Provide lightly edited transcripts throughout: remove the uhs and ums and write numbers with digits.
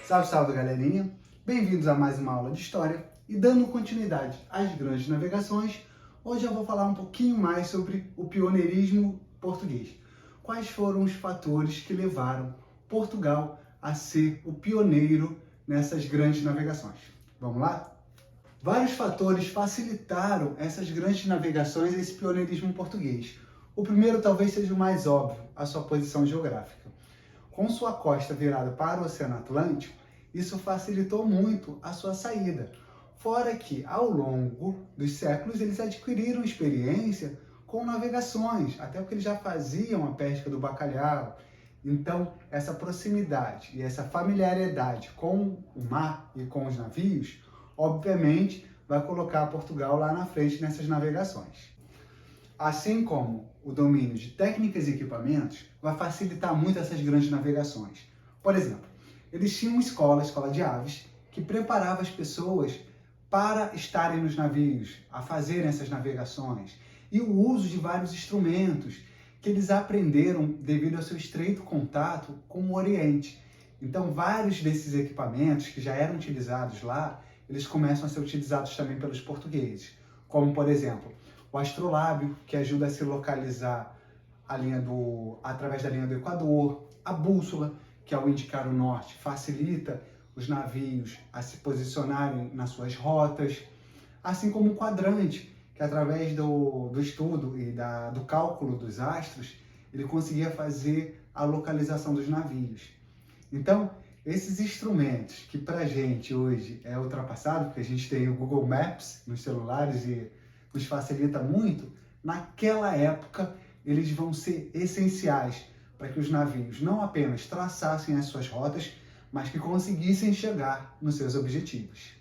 Salve, salve, galerinha! Bem-vindos a mais uma aula de História e dando continuidade às grandes navegações, hoje eu vou falar um pouquinho mais sobre o pioneirismo português. Quais foram os fatores que levaram Portugal a ser o pioneiro nessas grandes navegações? Vamos lá? Vários fatores facilitaram essas grandes navegações e esse pioneirismo português. O primeiro talvez seja o mais óbvio, a sua posição geográfica. Com sua costa virada para o Oceano Atlântico, isso facilitou muito a sua saída. Fora que, ao longo dos séculos, eles adquiriram experiência com navegações, até porque eles já faziam a pesca do bacalhau. Então, essa proximidade e essa familiaridade com o mar e com os navios, obviamente, vai colocar Portugal lá na frente nessas navegações. Assim como o domínio de técnicas e equipamentos vai facilitar muito essas grandes navegações. Por exemplo, eles tinham uma escola de aves, que preparava as pessoas para estarem nos navios, a fazerem essas navegações, e o uso de vários instrumentos que eles aprenderam devido ao seu estreito contato com o Oriente. Então, vários desses equipamentos que já eram utilizados lá, eles começam a ser utilizados também pelos portugueses, como, por exemplo, o astrolábio, que ajuda a se localizar através da linha do Equador, a bússola, que ao indicar o norte facilita os navios a se posicionarem nas suas rotas, assim como o quadrante, que através do estudo e do cálculo dos astros, ele conseguia fazer a localização dos navios. Então, esses instrumentos que para a gente hoje é ultrapassado, porque a gente tem o Google Maps nos celulares e nos facilita muito, naquela época eles vão ser essenciais para que os navios não apenas traçassem as suas rotas, mas que conseguissem chegar nos seus objetivos.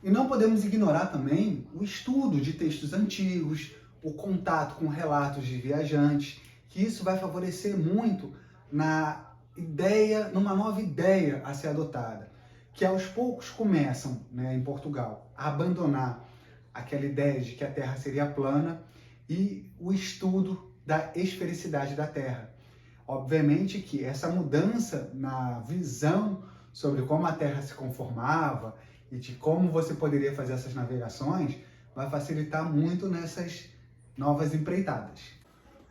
E não podemos ignorar também o estudo de textos antigos, o contato com relatos de viajantes, que isso vai favorecer muito numa nova ideia a ser adotada, que aos poucos começam, em Portugal, a abandonar aquela ideia de que a Terra seria plana e o estudo da esfericidade da Terra. Obviamente que essa mudança na visão sobre como a Terra se conformava e de como você poderia fazer essas navegações vai facilitar muito nessas novas empreitadas.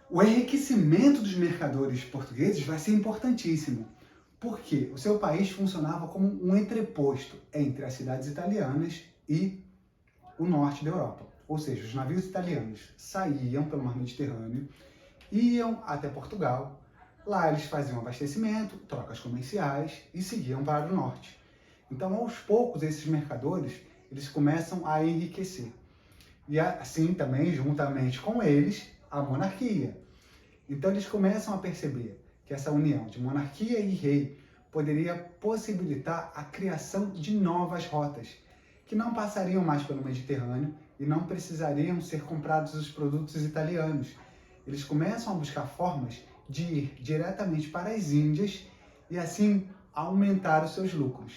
O enriquecimento dos mercadores portugueses vai ser importantíssimo, porque o seu país funcionava como um entreposto entre as cidades italianas e o norte da Europa. Ou seja, os navios italianos saíam pelo mar Mediterrâneo, iam até Portugal, lá eles faziam abastecimento, trocas comerciais e seguiam para o norte. Então, aos poucos, esses mercadores eles começam a enriquecer. E assim também, juntamente com eles, a monarquia. Então, eles começam a perceber que essa união de monarquia e rei poderia possibilitar a criação de novas rotas, que não passariam mais pelo Mediterrâneo e não precisariam ser comprados os produtos italianos. Eles começam a buscar formas de ir diretamente para as Índias e assim aumentar os seus lucros.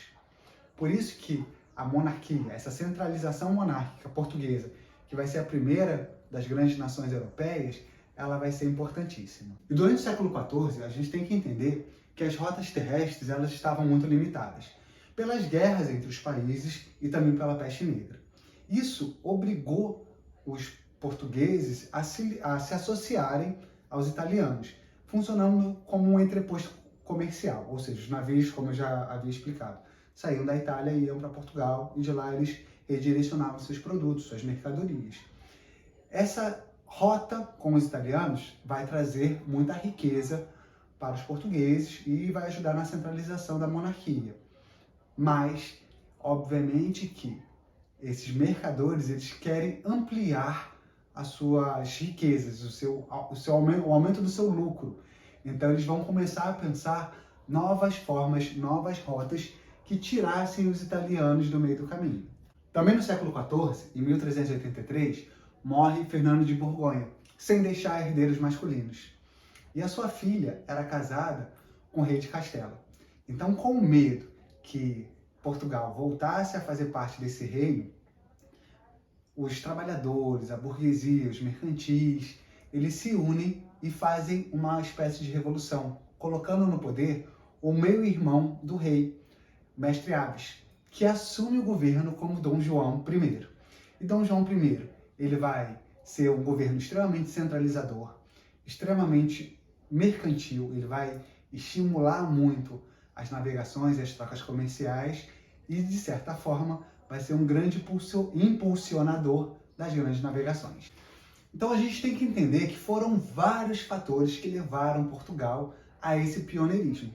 Por isso que a monarquia, essa centralização monárquica portuguesa, que vai ser a primeira das grandes nações europeias, ela vai ser importantíssima. E durante o século XIV, a gente tem que entender que as rotas terrestres elas estavam muito limitadas pelas guerras entre os países e também pela peste negra. Isso obrigou os portugueses a se associarem aos italianos, funcionando como um entreposto comercial, ou seja, os navios, como eu já havia explicado, saíam da Itália e iam para Portugal, e de lá eles redirecionavam seus produtos, suas mercadorias. Essa rota com os italianos vai trazer muita riqueza para os portugueses e vai ajudar na centralização da monarquia. Mas, obviamente que esses mercadores eles querem ampliar as suas riquezas, o aumento do seu lucro. Então, eles vão começar a pensar novas formas, novas rotas que tirassem os italianos do meio do caminho. Também no século XIV, em 1383, morre Fernando de Borgonha, sem deixar herdeiros masculinos. E a sua filha era casada com o rei de Castela. Então, com medo que Portugal voltasse a fazer parte desse reino, os trabalhadores, a burguesia, os mercantis, eles se unem e fazem uma espécie de revolução, colocando no poder o meio-irmão do rei, Mestre Aves, que assume o governo como Dom João I. E Dom João I, ele vai ser um governo extremamente centralizador, extremamente mercantil, ele vai estimular muito as navegações e as trocas comerciais e, de certa forma, vai ser um grande impulsionador das grandes navegações. Então a gente tem que entender que foram vários fatores que levaram Portugal a esse pioneirismo.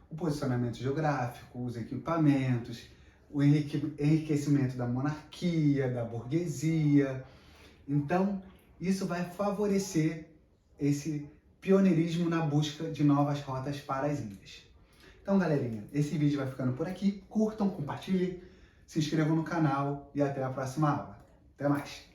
O posicionamento geográfico, os equipamentos, o enriquecimento da monarquia, da burguesia. Então, isso vai favorecer esse pioneirismo na busca de novas rotas para as ilhas. Então, galerinha, esse vídeo vai ficando por aqui. Curtam, compartilhem, se inscrevam no canal e até a próxima aula. Até mais!